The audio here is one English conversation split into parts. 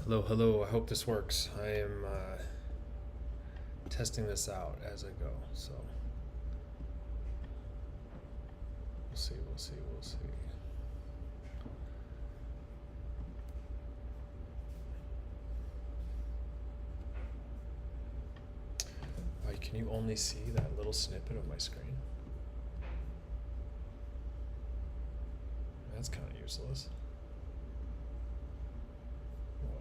Hello, hello. I hope this works. I am testing this out as I go, so we'll see, we'll see, we'll see. Can you only see that little snippet of my screen? That's kind of useless. Whoa.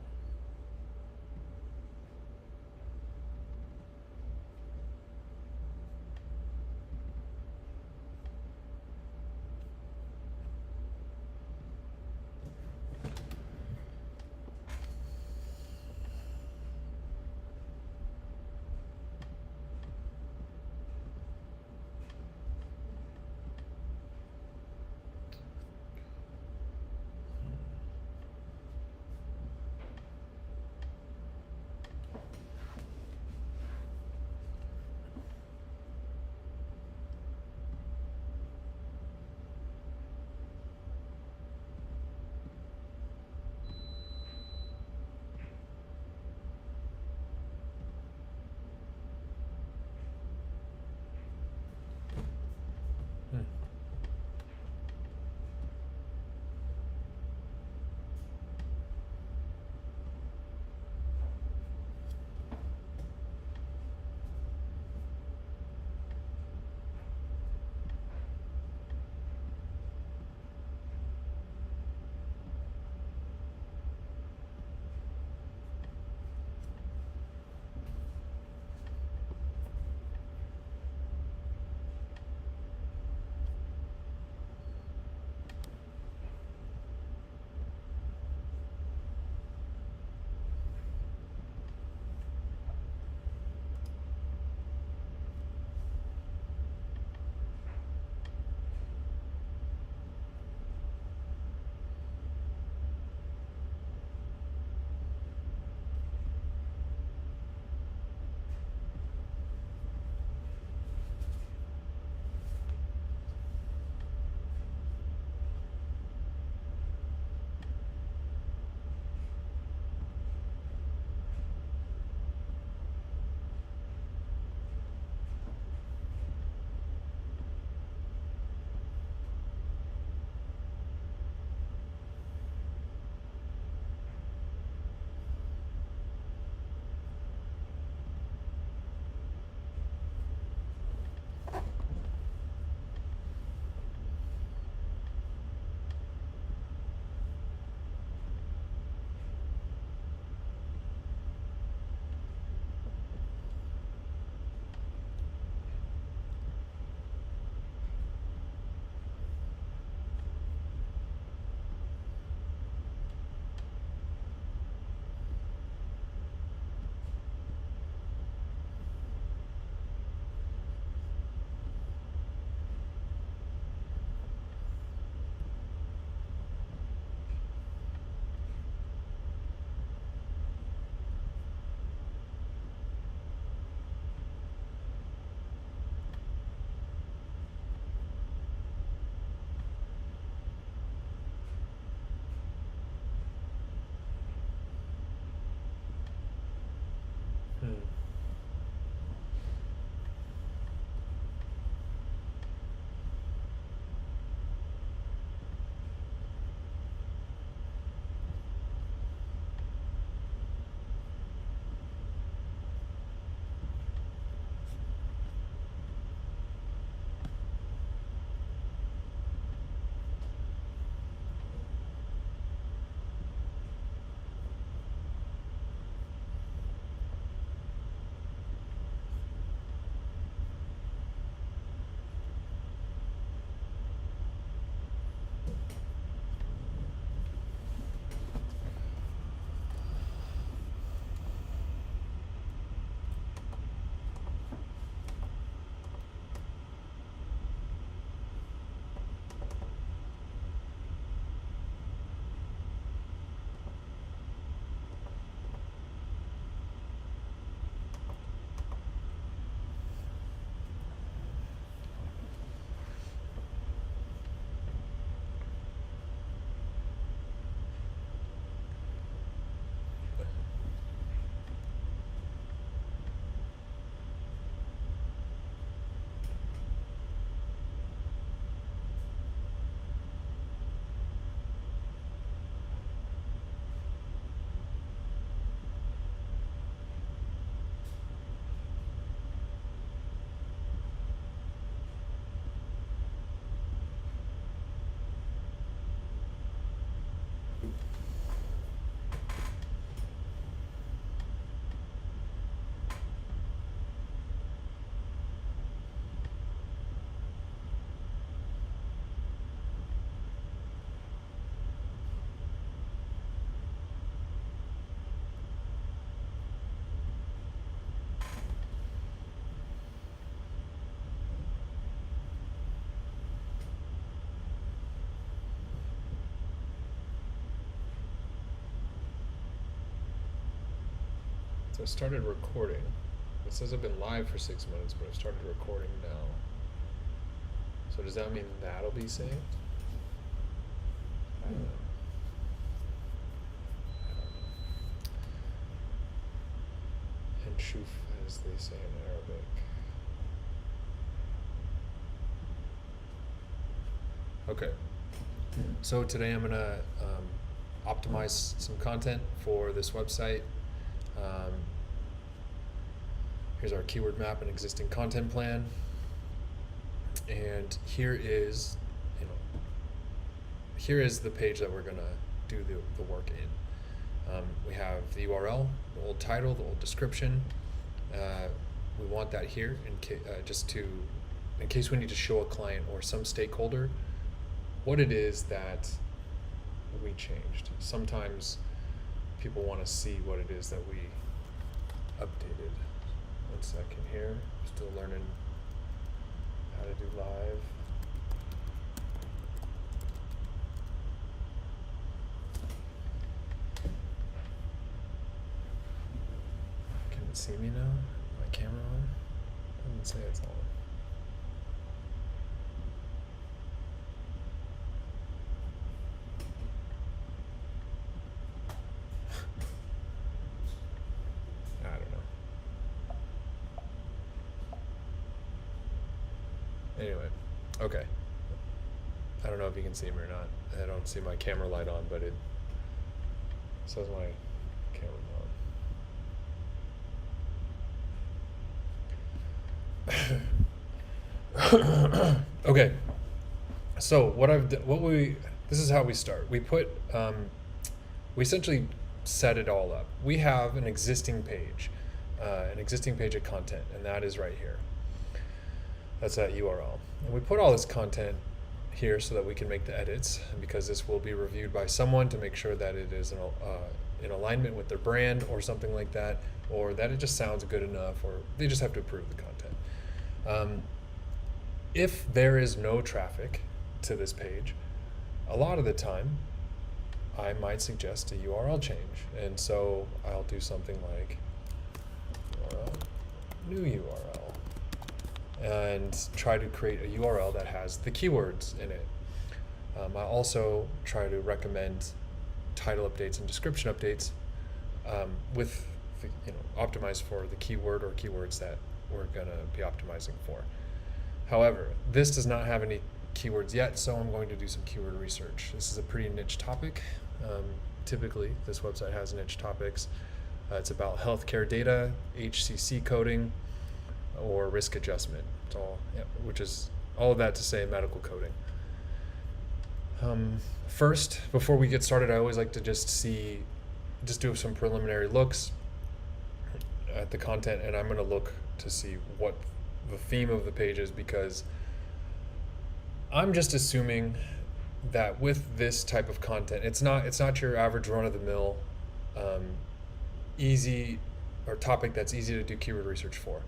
So I started recording. It says I've been live for 6 minutes, but I've started recording now. So does that mean that'll be saved? I don't know. And shuf, as they say in Arabic. Okay. So today I'm gonna optimize some content for this website. Here's our keyword map and existing content plan. And here is the page that we're gonna do the work in. We have the URL, the old title, the old description. We want that here in case we need to show a client or some stakeholder what it is that we changed. Sometimes people want to see what it is that we updated. 1 second here, still learning how to do live. Can it see me now? My camera on? Doesn't say it's on. I don't know. Anyway, okay. I don't know if you can see me or not. I don't see my camera light on, but it says my camera's on. Okay. So this is how we start. We essentially set it all up. We have an existing page of content, and that is right here. That's that URL. And we put all this content here so that we can make the edits, because this will be reviewed by someone to make sure that it is in alignment with their brand or something like that, or that it just sounds good enough, or they just have to approve the content. If there is no traffic to this page, a lot of the time I might suggest a URL change. And so I'll do something like new URL, and try to create a URL that has the keywords in it. I also try to recommend title updates and description updates with optimized for the keyword or keywords that we're going to be optimizing for. However, this does not have any keywords yet, so I'm going to do some keyword research. This is a pretty niche topic. Typically, this website has niche topics. It's about healthcare data, HCC coding, or risk adjustment. Which is all of that to say medical coding. First, before we get started, I always like to just do some preliminary looks at the content, and I'm going to look to see what the theme of the page is, because I'm just assuming that with this type of content, it's not your average run-of-the-mill easy or topic that's easy to do keyword research for.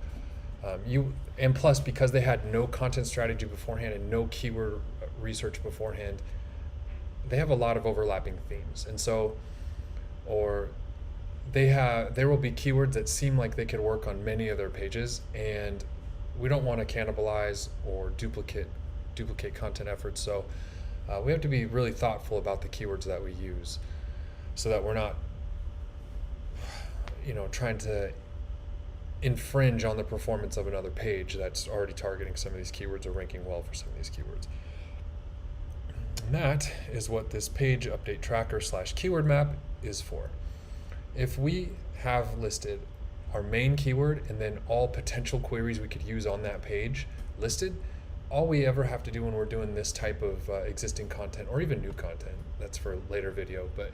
And plus, because they had no content strategy beforehand and no keyword research beforehand, they have a lot of overlapping themes, and so, or there will be keywords that seem like they could work on many other pages, and we don't want to cannibalize or duplicate content efforts. So we have to be really thoughtful about the keywords that we use, so that we're not trying to infringe on the performance of another page that's already targeting some of these keywords or ranking well for some of these keywords. And that is what this page update tracker / keyword map is for. If we have listed our main keyword and then all potential queries we could use on that page listed, all we ever have to do when we're doing this type of existing content, or even new content, that's for a later video, but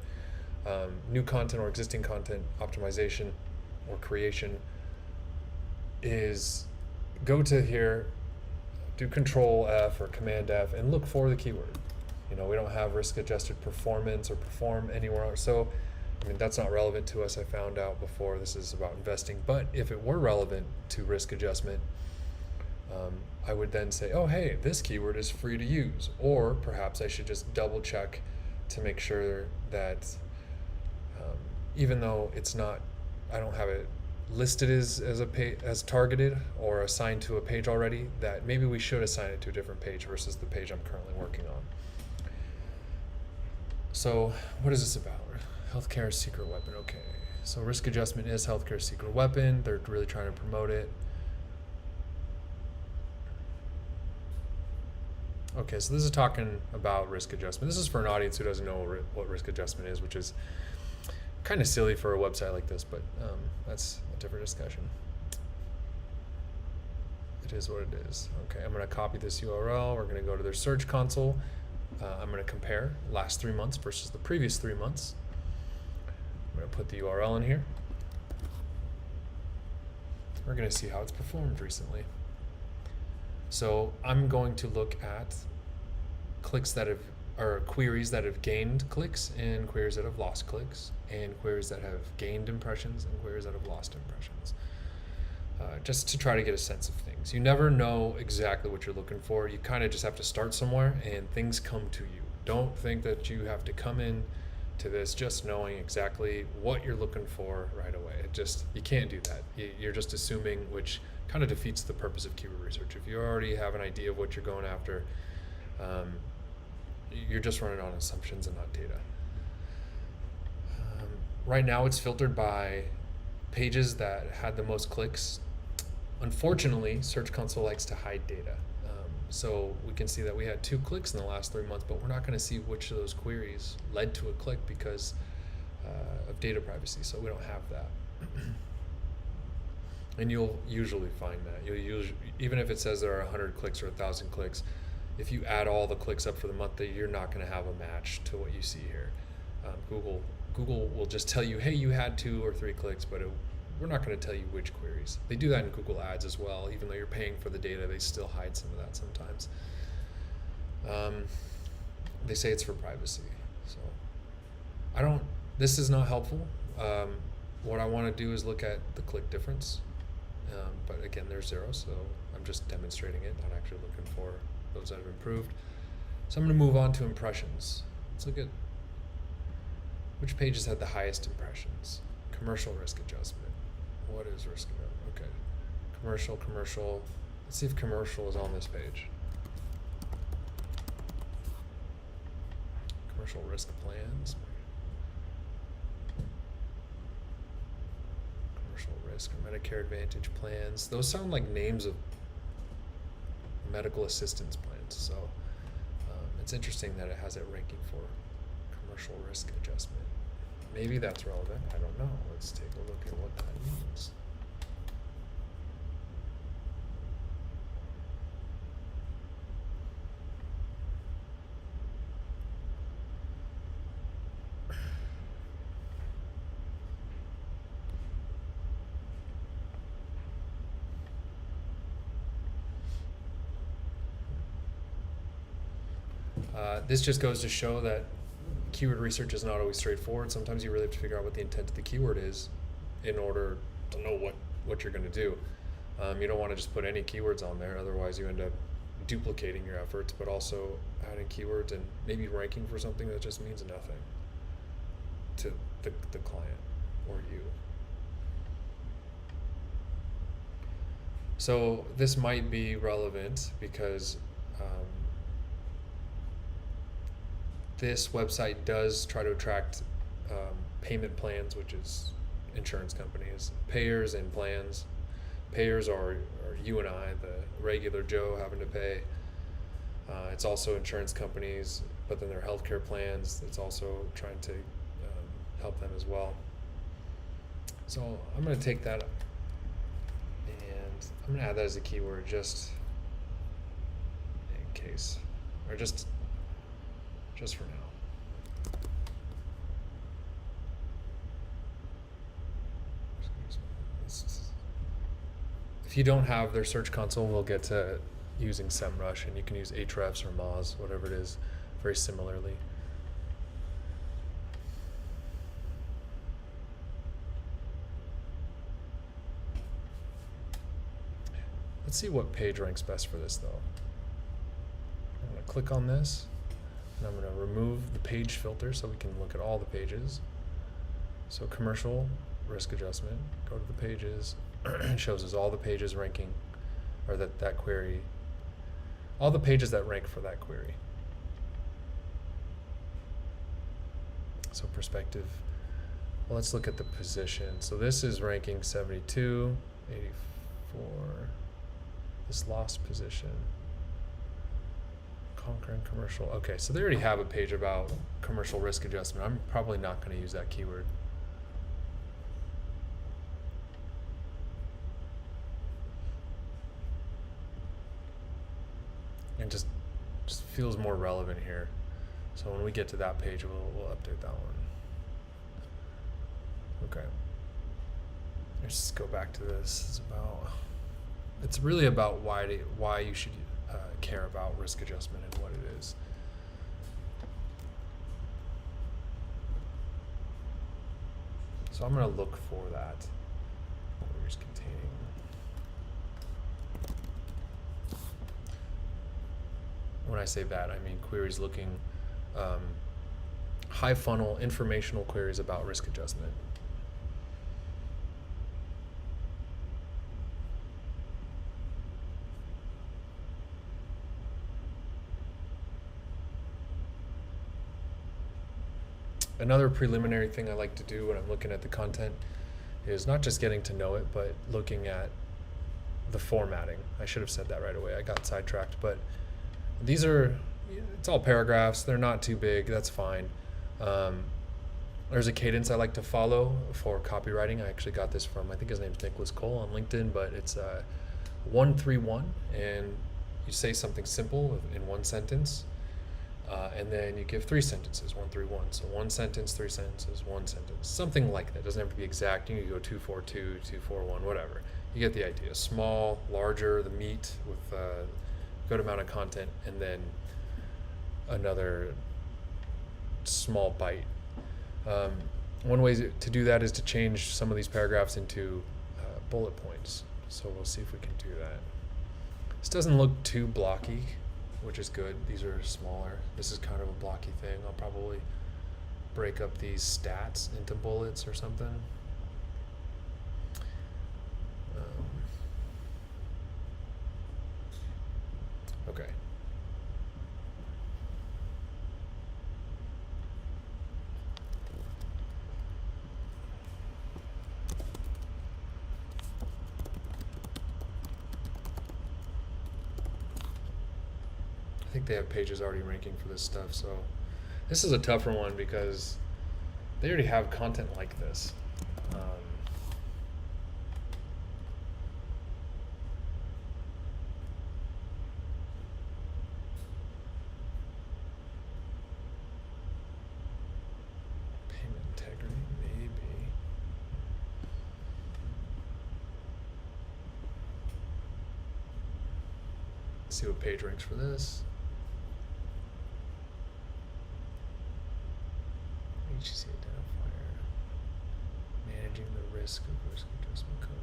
new content or existing content optimization or creation, is go to here, do Control F or Command F, and look for the keyword. We don't have risk adjusted performance or perform anywhere else. So, that's not relevant to us. I found out before, this is about investing. But if it were relevant to risk adjustment, I would then say, oh, hey, this keyword is free to use. Or perhaps I should just double check to make sure that even though I don't have it listed as a page, as targeted or assigned to a page already, that maybe we should assign it to a different page versus the page I'm currently working on. So what is this about? Healthcare secret weapon. Okay, so risk adjustment is healthcare secret weapon. They're really trying to promote it. Okay, so this is talking about risk adjustment. This is for an audience who doesn't know what risk adjustment is, which is kind of silly for a website like this, but that's a different discussion. It is what it is. Okay, I'm going to copy this URL. We're going to go to their search console. I'm going to compare last 3 months versus the previous 3 months. I'm going to put the URL in here. We're going to see how it's performed recently. So I'm going to look at clicks that have, or queries that have gained clicks and queries that have lost clicks, and queries that have gained impressions and queries that have lost impressions. Just to try to get a sense of things. You never know exactly what you're looking for. You kind of just have to start somewhere and things come to you. Don't think that you have to come in to this just knowing exactly what you're looking for right away. You can't do that. You're just assuming, which kind of defeats the purpose of keyword research. If you already have an idea of what you're going after, you're just running on assumptions and not data. Right now it's filtered by pages that had the most clicks. Unfortunately, Search Console likes to hide data. So we can see that we had 2 clicks in the last 3 months, but we're not going to see which of those queries led to a click because of data privacy, so we don't have that. And you'll usually find that. Even if it says there are 100 clicks or 1,000 clicks, if you add all the clicks up for the month, you're not going to have a match to what you see here. Google will just tell you, hey, you had 2 or 3 clicks, but we're not going to tell you which queries. They do that in Google Ads as well. Even though you're paying for the data, they still hide some of that sometimes. They say it's for privacy. So this is not helpful. What I want to do is look at the click difference. But again, there's 0, so I'm just demonstrating it, not actually looking for those that have improved. So I'm going to move on to impressions. Let's look at which pages had the highest impressions. Commercial risk adjustment. What is risk adjustment? Okay. Commercial. Let's see if commercial is on this page. Commercial risk plans. Commercial risk or Medicare Advantage plans. Those sound like names of medical assistance plans. So it's interesting that it has it ranking for commercial risk adjustment. Maybe that's relevant. I don't know. Let's take a look at what that means. This just goes to show that keyword research is not always straightforward. Sometimes you really have to figure out what the intent of the keyword is in order to know what you're going to do. You don't want to just put any keywords on there, otherwise you end up duplicating your efforts, but also adding keywords and maybe ranking for something that just means nothing to the client or you. So this might be relevant because this website does try to attract payment plans, which is insurance companies, payers and plans. Payers are you and I, the regular Joe having to pay. It's also insurance companies, but then their healthcare plans. It's also trying to help them as well. So I'm going to take that and I'm going to add that as a keyword just in case, or just for now. If you don't have their search console, we'll get to using SEMrush, and you can use Ahrefs or Moz, whatever it is, very similarly. Let's see what page ranks best for this, though. I'm going to click on this, and I'm going to remove the page filter so we can look at all the pages. So commercial risk adjustment, go to the pages. It shows us all the pages ranking, or that query, all the pages that rank for that query. So perspective, well, let's look at the position. So this is ranking 72, 84, this lost position. Conquering commercial. Okay, so they already have a page about commercial risk adjustment. I'm probably not going to use that keyword. And just feels more relevant here. So when we get to that page, we'll update that one. Okay. Let's just go back to this. It's really about why you should care about risk adjustment and what it is. So I'm going to look for that. Queries containing. When I say that, I mean queries looking high funnel informational queries about risk adjustment. Another preliminary thing I like to do when I'm looking at the content is not just getting to know it, but looking at the formatting. I should have said that right away. I got sidetracked, but it's all paragraphs. They're not too big. That's fine. There's a cadence I like to follow for copywriting. I actually got this from, I think his name's Nicholas Cole on LinkedIn, but it's 1-3-1, and you say something simple in one sentence. And then you give 3 sentences, 1-3-1. So 1 sentence, 3 sentences, 1 sentence, something like that. It doesn't have to be exact. You can go 2-4-2, 2-4-1, whatever. You get the idea. Small, larger, the meat with a good amount of content, and then another small bite. One way to do that is to change some of these paragraphs into bullet points. So we'll see if we can do that. This doesn't look too blocky, which is good. These are smaller. This is kind of a blocky thing. I'll probably break up these stats into bullets or something. Okay. I think they have pages already ranking for this stuff, so this is a tougher one because they already have content like this. Payment integrity, maybe. Let's see what page ranks for this. HTC identifier, managing the risk of risk adjustment coding.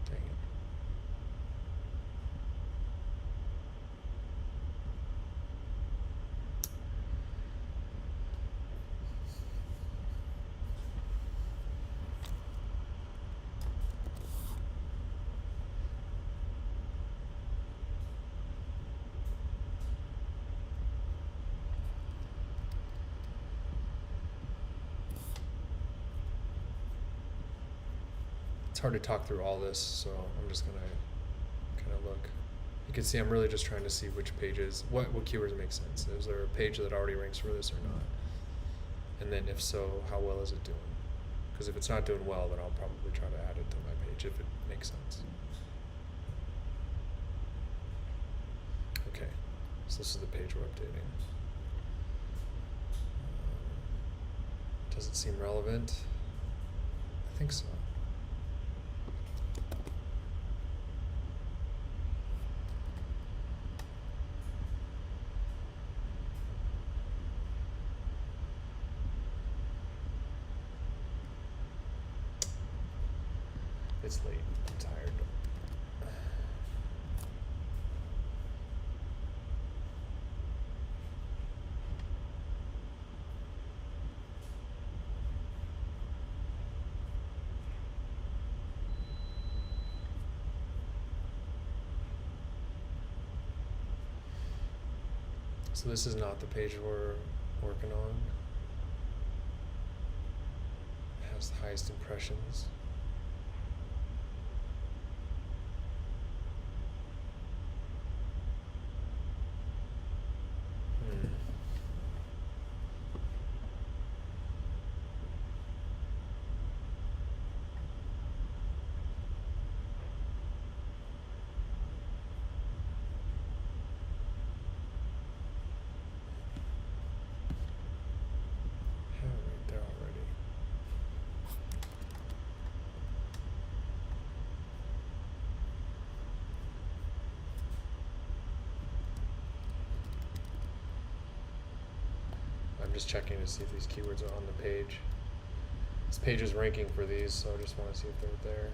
Dang it. It's hard to talk through all this, so I'm just gonna kind of look. You can see I'm really just trying to see which pages, what keywords make sense. Is there a page that already ranks for this or not? And then if so, how well is it doing? Because if it's not doing well, then I'll probably try to add it to my page if it makes sense. Okay, so this is the page we're updating. Does it seem relevant? I think so. It's late. I'm tired. So this is not the page we're working on. It has the highest impressions. I'm just checking to see if these keywords are on the page. This page is ranking for these, so I just want to see if they're there.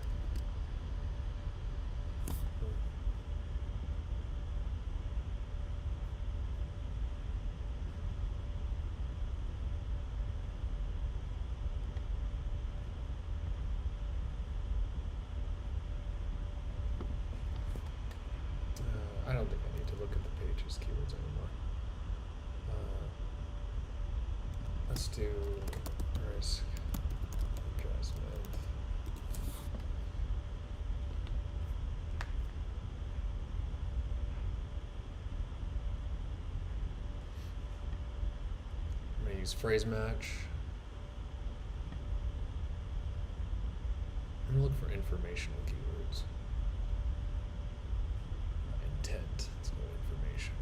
I don't think I need to look at the page's keywords anymore. Let's do risk adjustment. I'm going to use phrase match. I'm going to look for informational keywords. Intent. Let's go with information.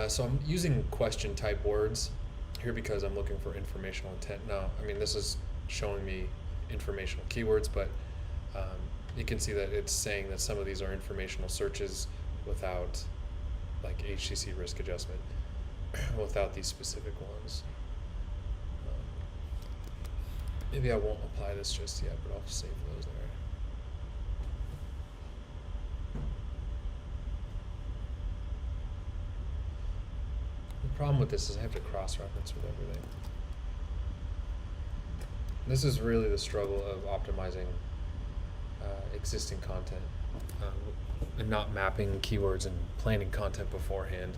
So I'm using question type words here because I'm looking for informational intent. Now, I mean, this is showing me informational keywords, but you can see that it's saying that some of these are informational searches without like HCC risk adjustment, without these specific ones. Maybe I won't apply this just yet, but I'll save those there. The problem with this is I have to cross-reference with everything. This is really the struggle of optimizing existing content and not mapping keywords and planning content beforehand.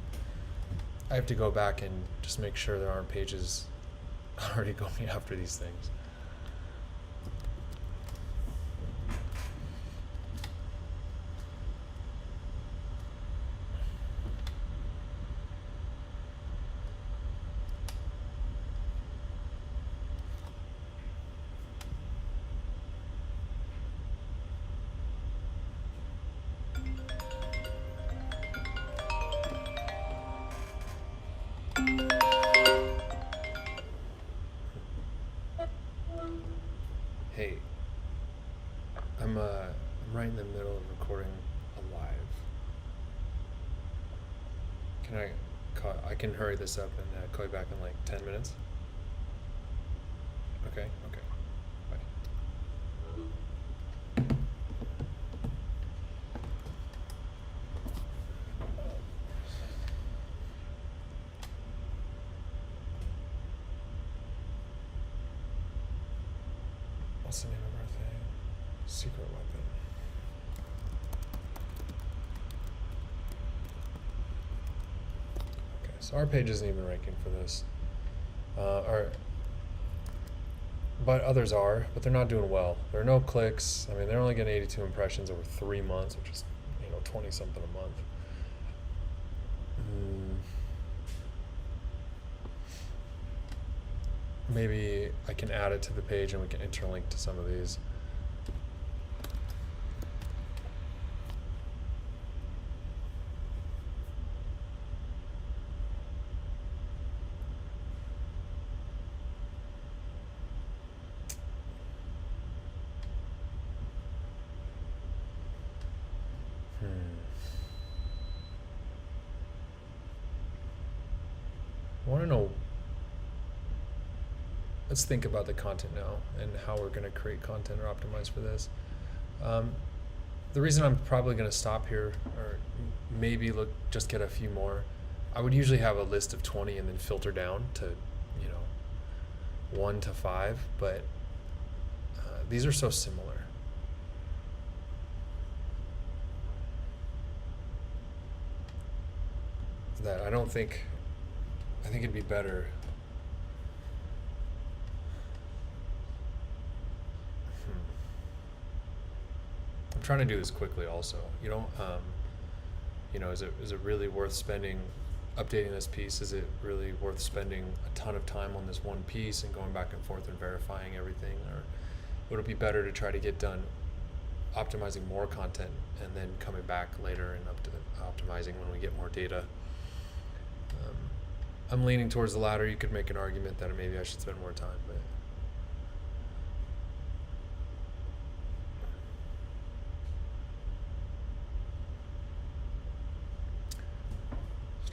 I have to go back and just make sure there aren't pages already going after these things. Hey, I'm right in the middle of recording a live. I can hurry this up and call you back in like 10 minutes? Okay, bye. What's the name of our thing? Secret weapon. Okay, so our page isn't even ranking for this. But others are, but they're not doing well. There are no clicks. I mean, they're only getting 82 impressions over 3 months, which is 20 something a month. Maybe I can add it to the page and we can interlink to some of these. want to know, let's think about the content now and how we're going to create content or optimize for this. The reason I'm probably going to stop here, or maybe just get a few more, I would usually have a list of 20 and then filter down to, 1 to 5, but these are so similar. That I think it'd be better. I'm trying to do this quickly also. Is it really worth updating this piece? Is it really worth spending a ton of time on this one piece and going back and forth and verifying everything? Or would it be better to try to get done optimizing more content and then coming back later and optimizing when we get more data? I'm leaning towards the latter. You could make an argument that maybe I should spend more time, but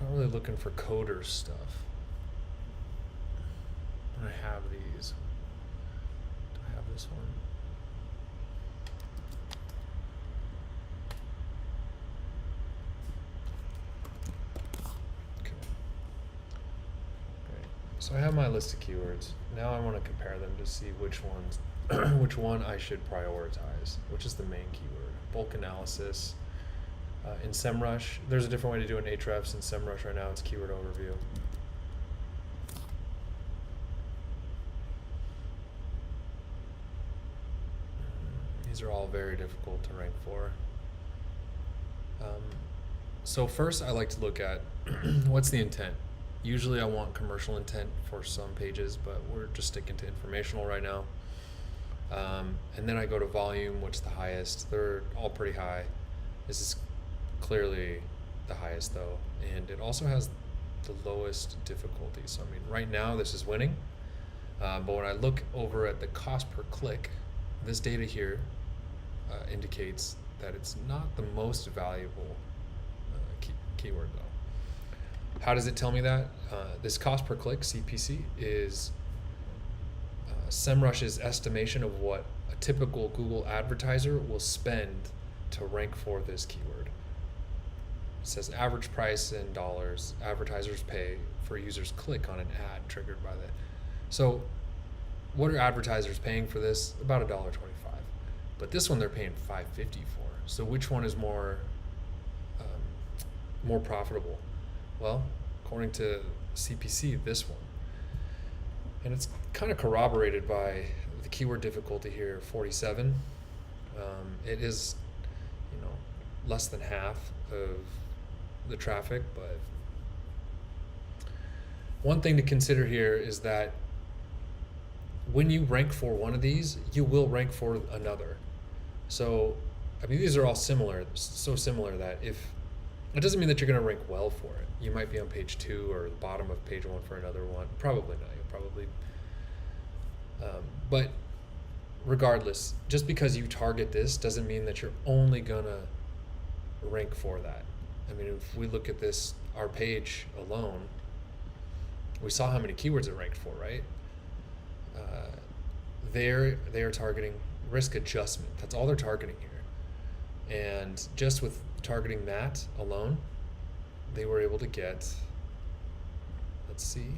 not really looking for coder stuff. I have these. Do I have this one? Okay. Great. So I have my list of keywords. Now I want to compare them to see which one I should prioritize, which is the main keyword. Bulk analysis. In SEMrush, there's a different way to do an Ahrefs. In SEMrush right now, it's keyword overview. These are all very difficult to rank for. So first, I like to look at what's the intent. Usually I want commercial intent for some pages, but we're just sticking to informational right now. And then I go to volume, which is the highest. They're all pretty high. This is clearly the highest though, and it also has the lowest difficulty. So I mean, right now this is winning, but when I look over at the cost per click, this data here indicates that it's not the most valuable keyword though. How does it tell me that? This cost per click, CPC, is SEMrush's estimation of what a typical Google advertiser will spend to rank for this keyword. It says average price in dollars advertisers pay for users click on an ad triggered by that. So what are advertisers paying for this? About $1.25. But this one they're paying $5.50 for. So which one is more profitable? Well, according to CPC, this one. And it's kind of corroborated by the keyword difficulty here, 47. It is, less than half of the traffic, but one thing to consider here is that when you rank for one of these, you will rank for another. So, I mean, these are all similar, so similar that it doesn't mean that you're going to rank well for it. You might be on page 2 or the bottom of page 1 for another one. Probably not. You'll probably, but regardless, just because you target this doesn't mean that you're only gonna rank for that. I mean, if we look at this, our page alone, we saw how many keywords it ranked for, right? They are targeting risk adjustment. That's all they're targeting here. And just with targeting that alone, they were able to get, let's see,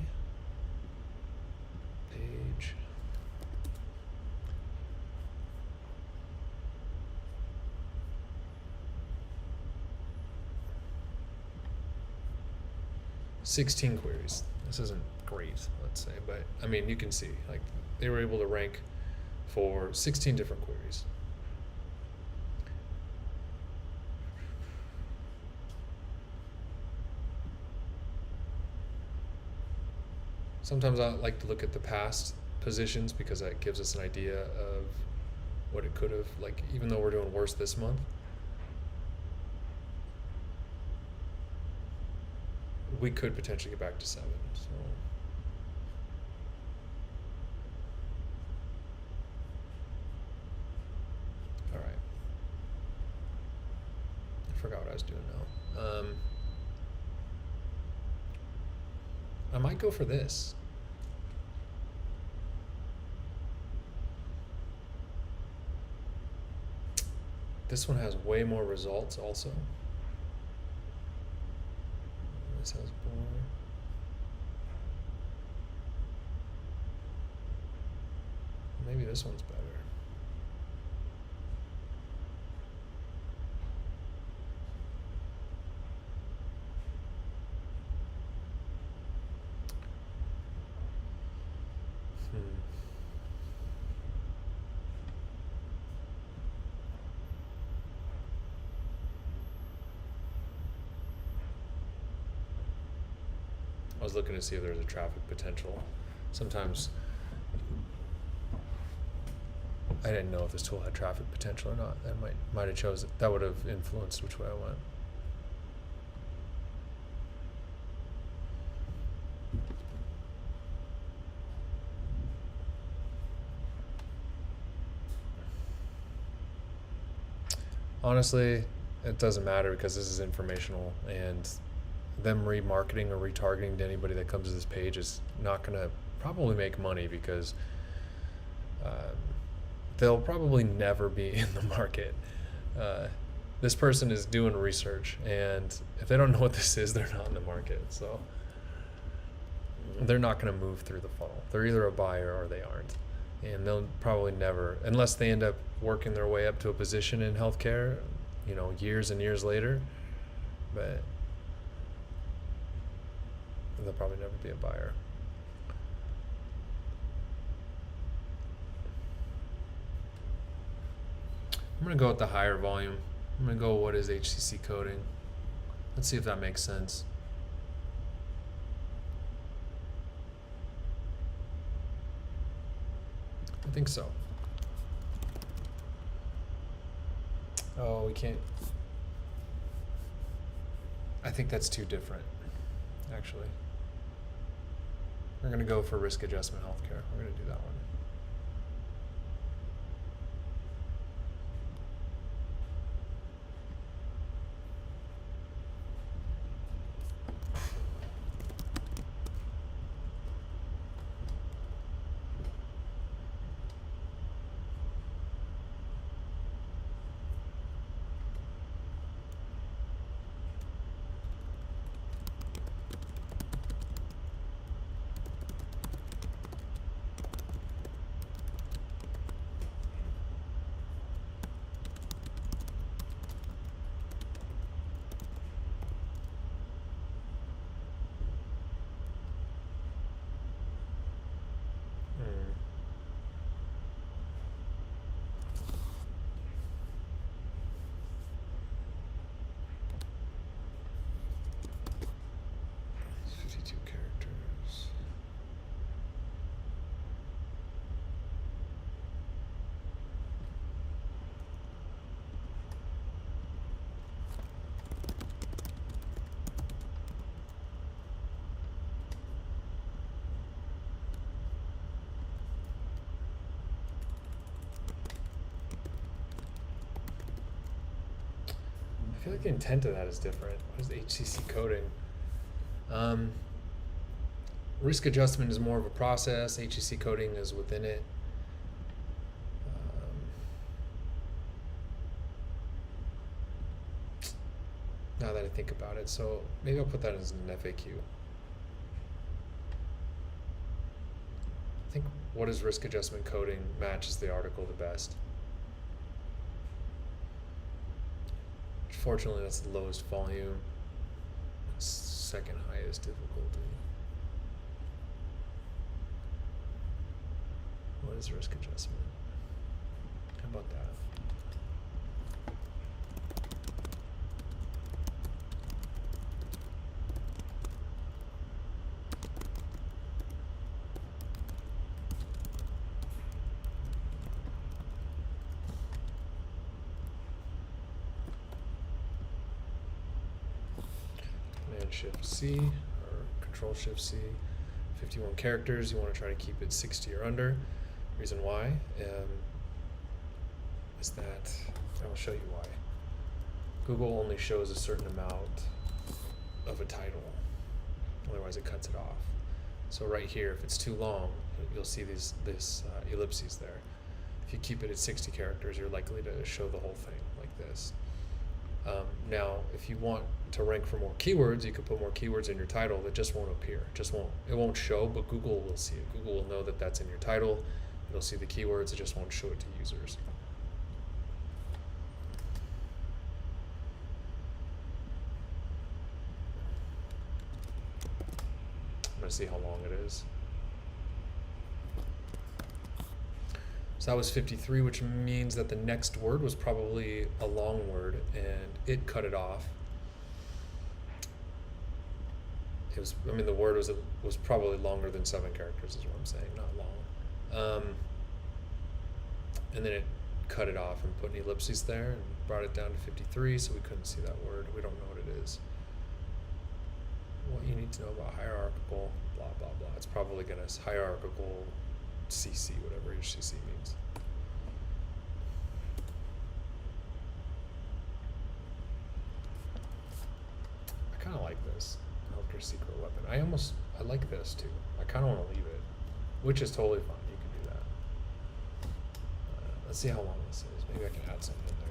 page. $16 queries. This isn't great, let's say, but I mean, you can see, like, they were able to rank for 16 different queries. Sometimes I like to look at the past positions because that gives us an idea of what it could have, like, even though we're doing worse this month, we could potentially get back to 7. So all right, I forgot what I was doing now. I might go for this. This one has way more results also. This has more. Maybe this one's better. I was looking to see if there's a traffic potential. Sometimes I didn't know if this tool had traffic potential or not. That might have chose it. That would have influenced which way I went. Honestly, it doesn't matter because this is informational, and them remarketing or retargeting to anybody that comes to this page is not going to probably make money because they'll probably never be in the market. This person is doing research, and if they don't know what this is, they're not in the market. So they're not going to move through the funnel. They're either a buyer or they aren't. And they'll probably never, unless they end up working their way up to a position in healthcare, years and years later, but they'll probably never be a buyer. I'm going to go with the higher volume. I'm going to go, what is HCC coding? Let's see if that makes sense. I think so. Oh, we can't. I think that's too different, actually. We're going to go for risk adjustment healthcare. We're going to do that one. I feel like the intent of that is different. What is the HCC coding? Risk adjustment is more of a process. HCC coding is within it. Now that I think about it, so maybe I'll put that as an FAQ. I think what is risk adjustment coding matches the article the best. Fortunately, that's the lowest volume, second highest difficulty. What is risk adjustment? How about that? Shift C or Control Shift C, 51 characters. You want to try to keep it 60 or under. Reason why is that I will show you why. Google only shows a certain amount of a title, otherwise it cuts it off. So right here, if it's too long, you'll see this ellipses there. If you keep it at 60 characters, you're likely to show the whole thing like this. Now, if you want to rank for more keywords, you could put more keywords in your title that just won't appear. It won't show, but Google will see it. Google will know that that's in your title. It'll see the keywords. It just won't show it to users. I'm gonna see how long it is. So that was 53, which means that the next word was probably a long word, and it cut it off. The word was probably longer than 7 characters, is what I'm saying, not long. And then it cut it off and put an ellipses there and brought it down to 53, so we couldn't see that word. We don't know what it is. What you need to know about hierarchical, blah, blah, blah. It's probably going to hierarchical CC, whatever your CC means. I kind of like this, healthcare secret weapon. I like this too. I kind of want to leave it, which is totally fine. You can do that. Let's see how long this is. Maybe I can add something in there.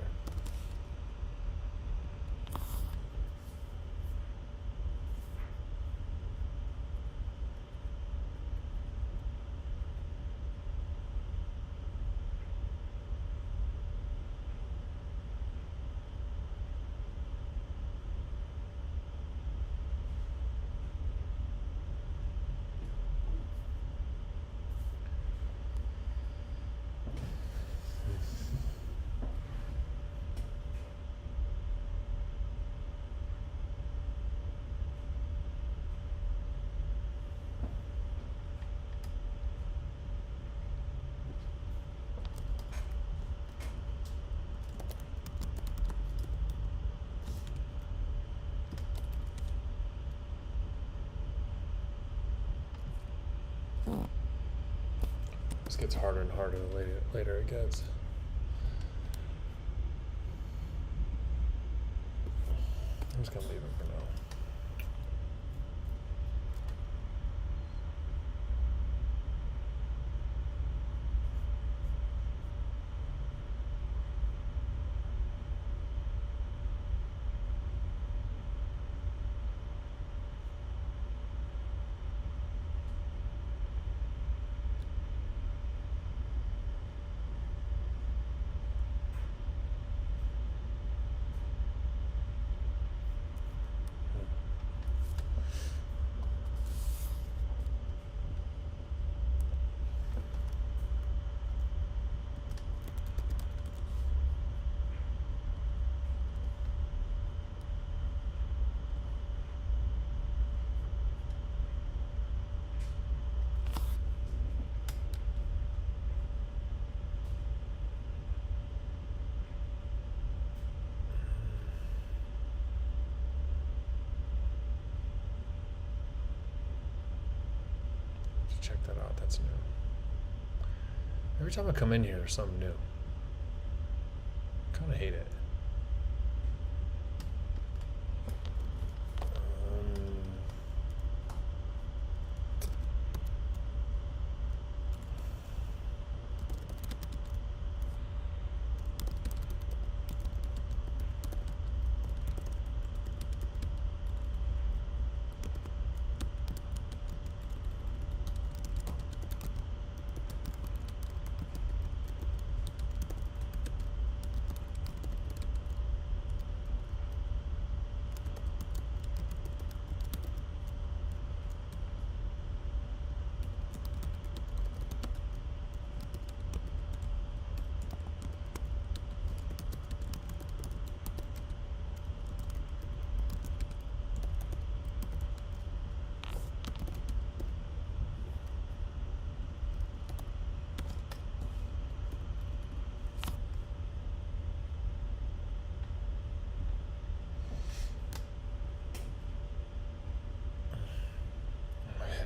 This gets harder and harder the later it gets. I'm just gonna leave it for now. Check that out. That's new. Every time I come in here, there's something new. Kind of hate it.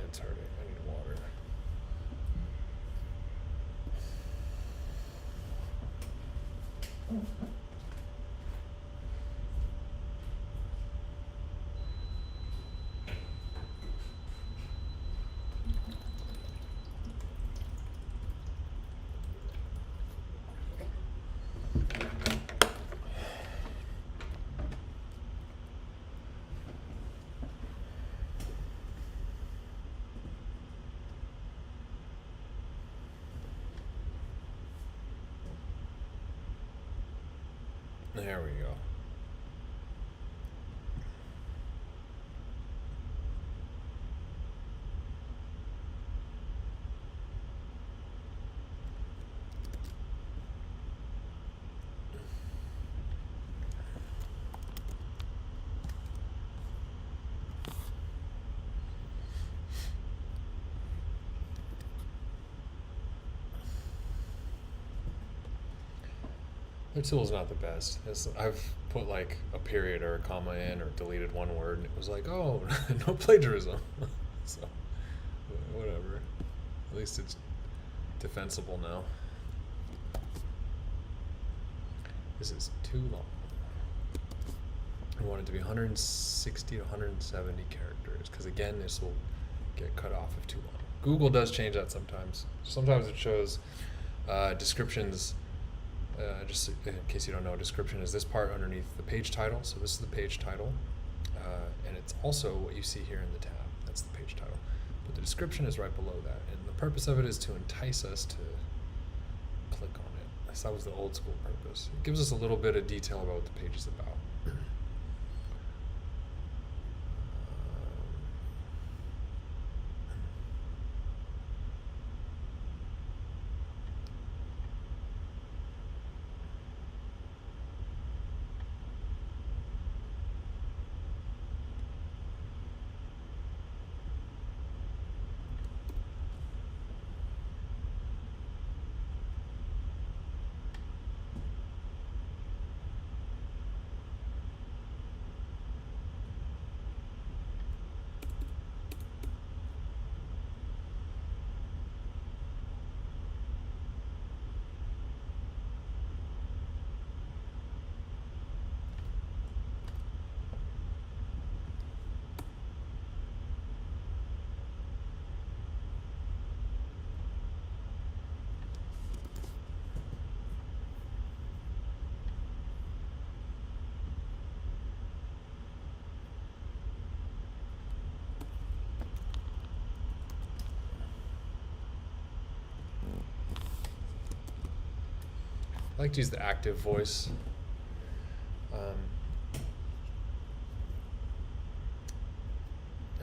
It's hurting. I need water. There we go. Their tool's not the best. I've put like a period or a comma in or deleted one word and it was like, oh, no plagiarism. So, whatever. At least it's defensible now. This is too long. I want it to be 160 to 170 characters because again, this will get cut off if too long. Google does change that sometimes. Sometimes it shows descriptions. Just in case you don't know, description is this part underneath the page title. So this is the page title, and it's also what you see here in the tab. That's the page title. But the description is right below that, and the purpose of it is to entice us to click on it. That was the old school purpose. It gives us a little bit of detail about what the page is about. I like to use the active voice.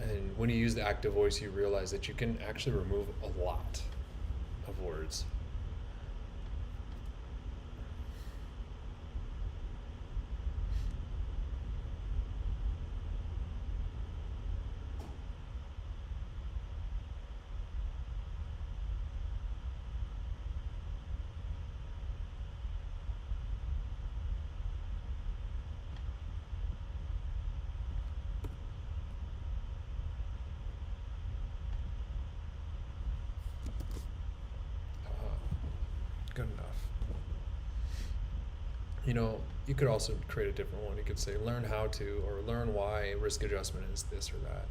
And when you use the active voice, you realize that you can actually remove a lot of words. Good enough. You know, you could also create a different one. You could say learn how to, or learn why risk adjustment is this or that.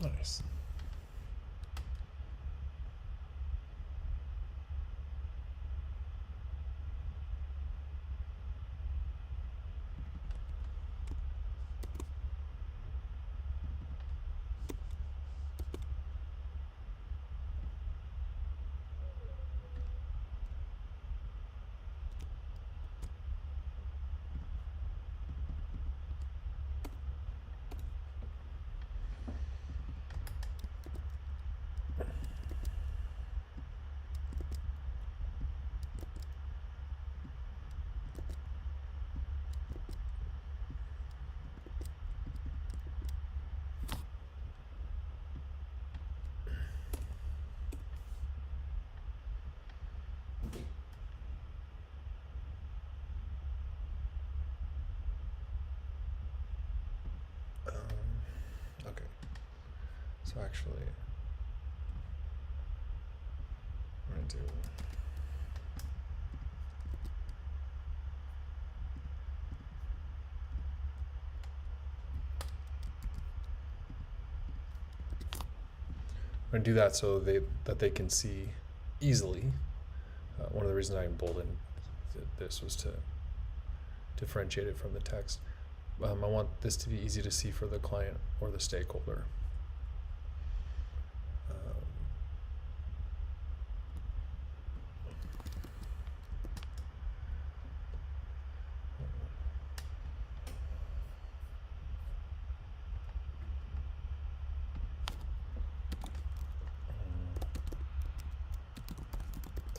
Nice. Okay. So actually, I'm going to do that so that they can see easily. One of the reasons I emboldened this was to differentiate it from the text. I want this to be easy to see for the client or the stakeholder.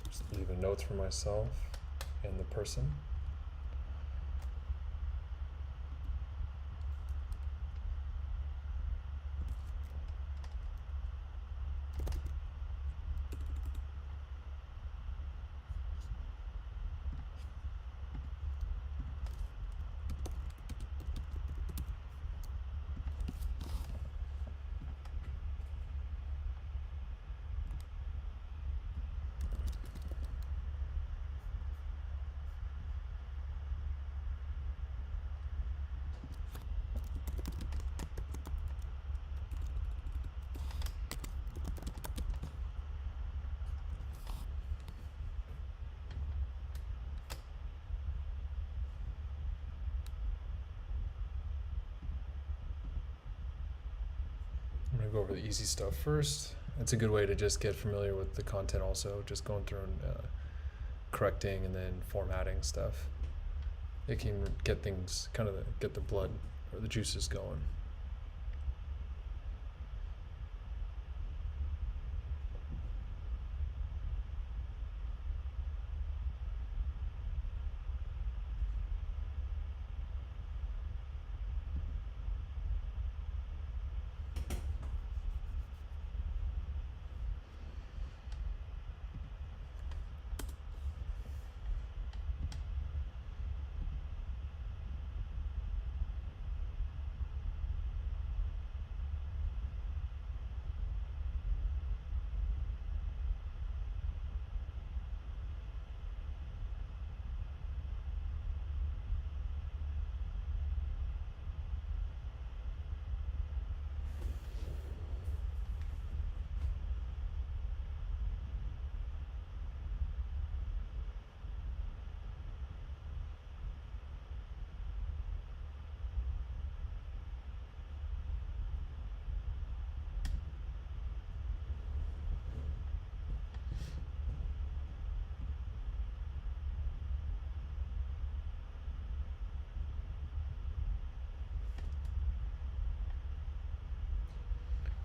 Just leaving notes for myself and the person. I'm going to go over the easy stuff first. It's a good way to just get familiar with the content also, just going through and correcting and then formatting stuff. It can get things, get the blood or the juices going.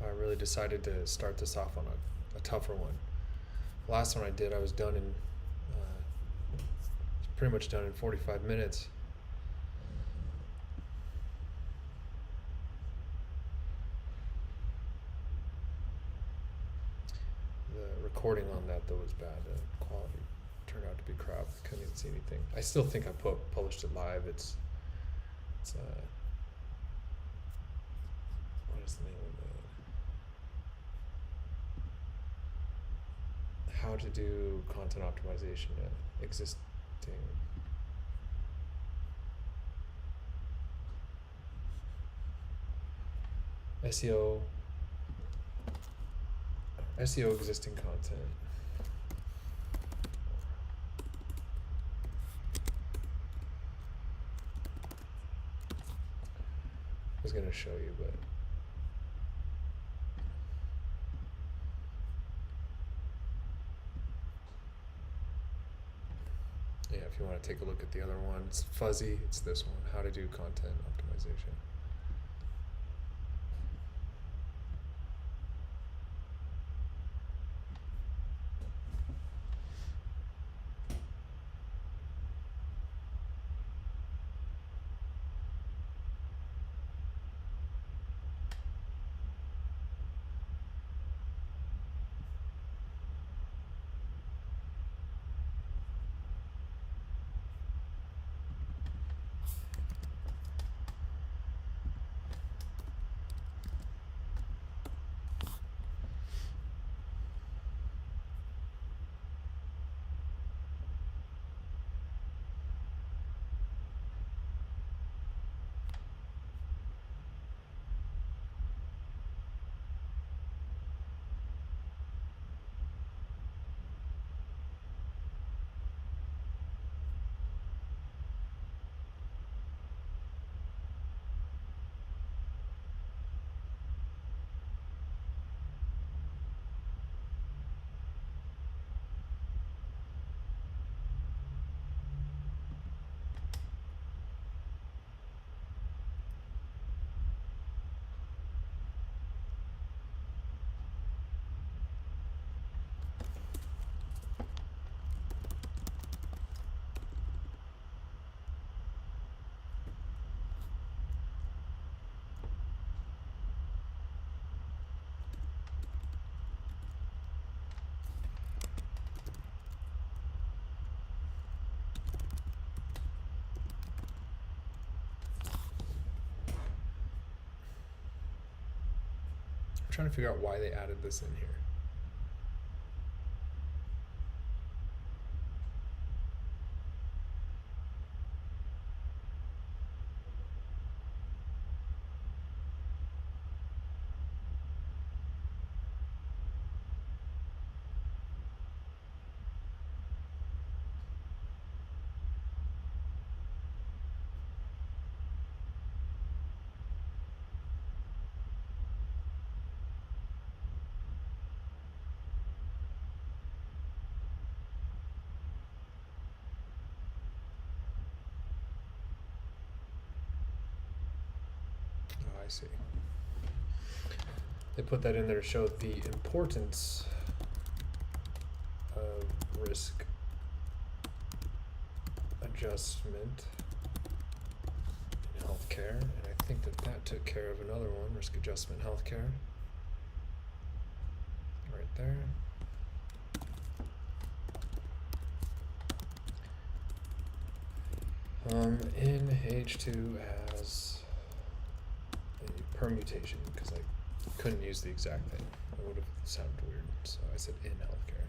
I really decided to start this off on a tougher one. Last one I did, I was done in, pretty much done in 45 minutes. The recording on that though was bad. The quality turned out to be crap. I couldn't even see anything. I still think I published it live. It's what is the name of it? How to do content optimization at existing SEO SEO existing content. I was gonna show you, but yeah, if you want to take a look at the other one, it's fuzzy. It's this one, how to do content optimization. I'm trying to figure out why they added this in here. Oh, I see. They put that in there to show the importance of risk adjustment in healthcare, and I think that took care of another one, risk adjustment healthcare, right there. In H2 as a permutation, because I couldn't use the exact thing. It would have sounded weird, so I said in healthcare.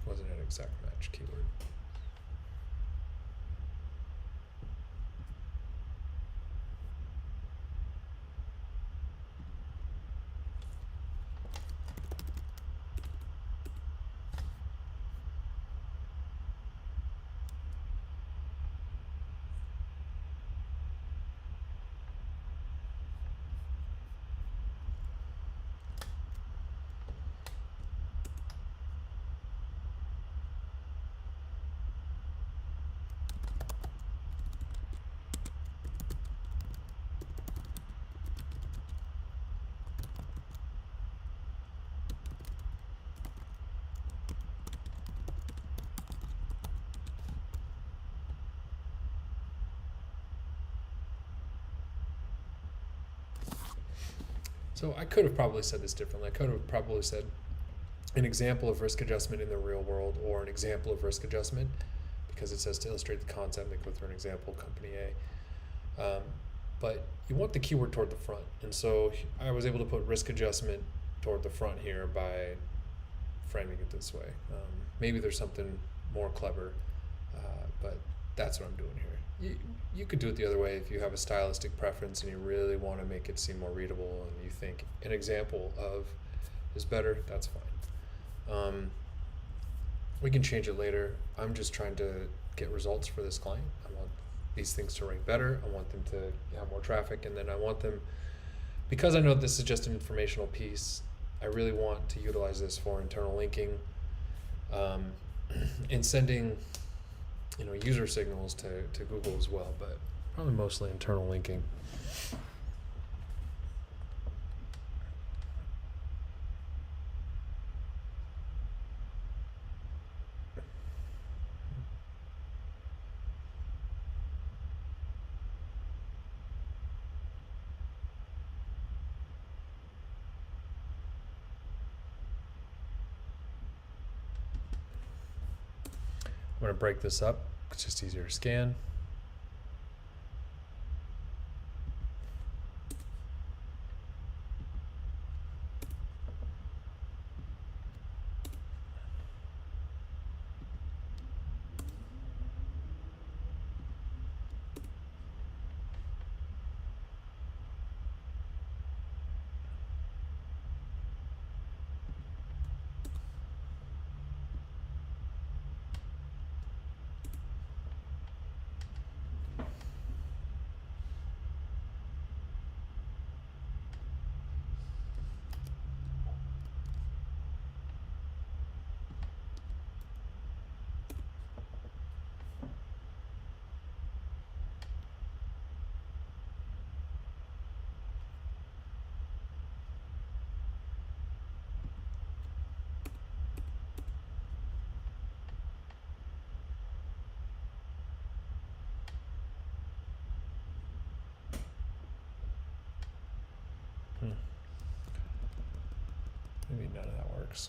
Wasn't an exact match keyword. So I could have probably said this differently. I could have probably said an example of risk adjustment in the real world, or an example of risk adjustment, because it says to illustrate the concept, they go through an example, company A. But you want the keyword toward the front. And so I was able to put risk adjustment toward the front here by framing it this way. Maybe there's something more clever, but That's what I'm doing here. You could do it the other way if you have a stylistic preference and you really want to make it seem more readable and you think an example of is better, that's fine. We can change it later. I'm just trying to get results for this client. I want these things to rank better. I want them to have more traffic, and then I want them, because I know this is just an informational piece, I really want to utilize this for internal linking, and sending user signals to Google as well, but probably mostly internal linking. I'm going to break this up. It's just easier to scan. Maybe none of that works.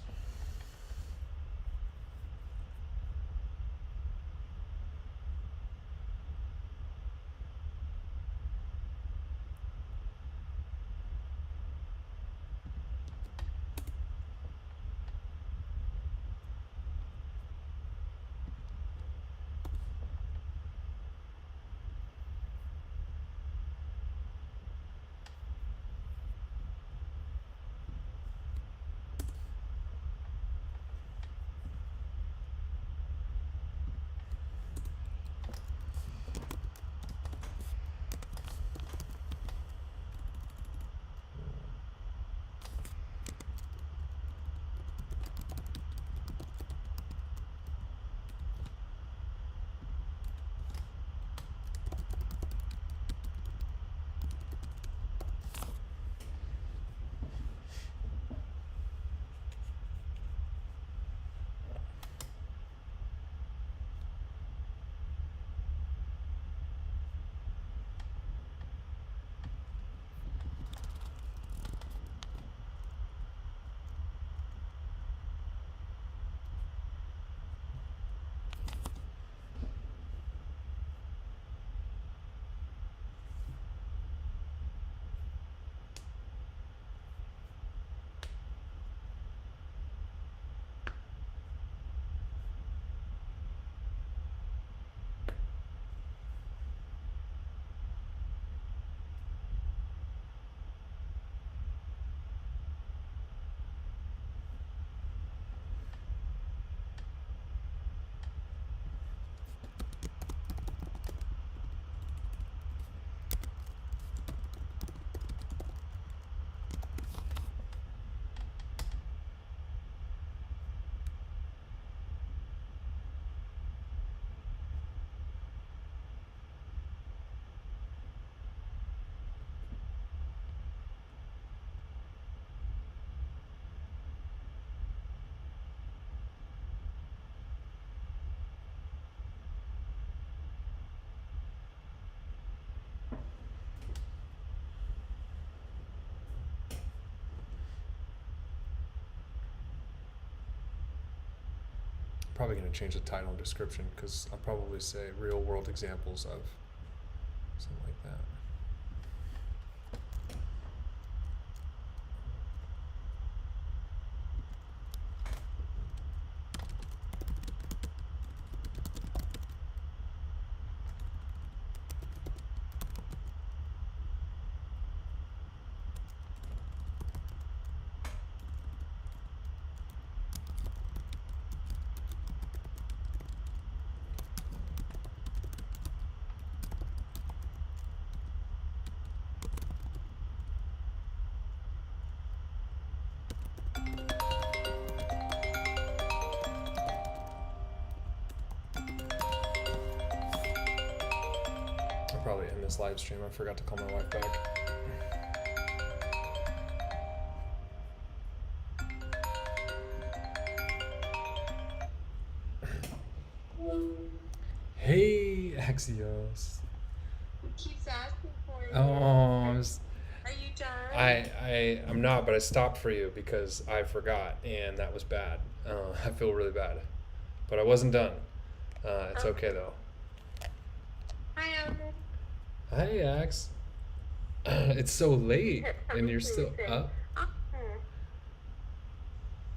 Probably going to change the title and description because I'll probably say real world examples of something like that. probably end this live stream. I forgot to call my wife back. Hey, Axios. It keeps asking for you. Oh, Are you done? I'm not, but I stopped for you because I forgot, and that was bad. I feel really bad, but I wasn't done. It's okay though. Hi, Alvin. Hi, Ax. It's so late, and you're still up.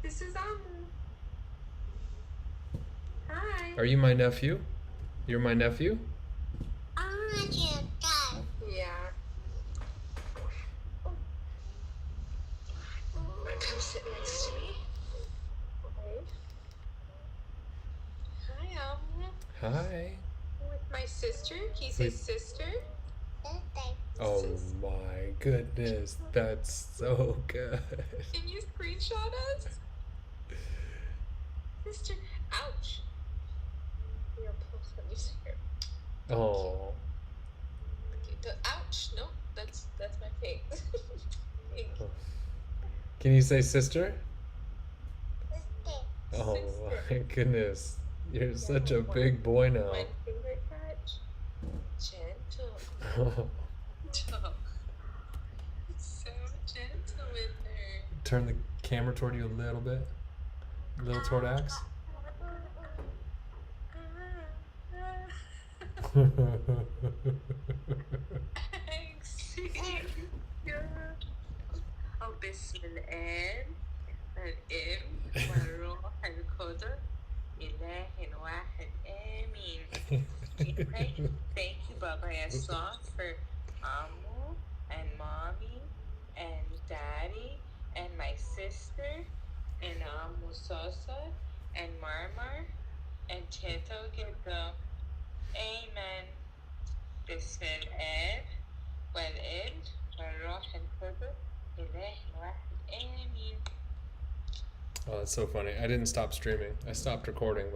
This is Amu. Hi. Are you my nephew? You're my nephew? Yeah. Come sit next to me. Okay. Hi, Amu. Hi. With my sister. Can you say Wait. sister? Oh Sis- my goodness, that's so good. Can you screenshot us? Sister. Ouch. You're close when you say it. Oh. Ouch. No, that's my face. Thank you. Can you say sister? Oh Sister. my goodness. You're Yeah, such a one- big boy now. One finger touch. Gentle. Gentle. So gentle with her. Turn the camera toward you a little bit. A little toward Axe. Thanks. Oh, بسم الآب والابن والروح القدس إله واحد آمين. Thank you, Baba Yasla, for Amu and Mommy and Daddy and my sister and Amu Sosa and Marmar and Cheto Gito. Amen. بسم الآب والابن والروح القدس إله واحد آمين. Oh, that's so funny. I didn't stop streaming. I stopped recording.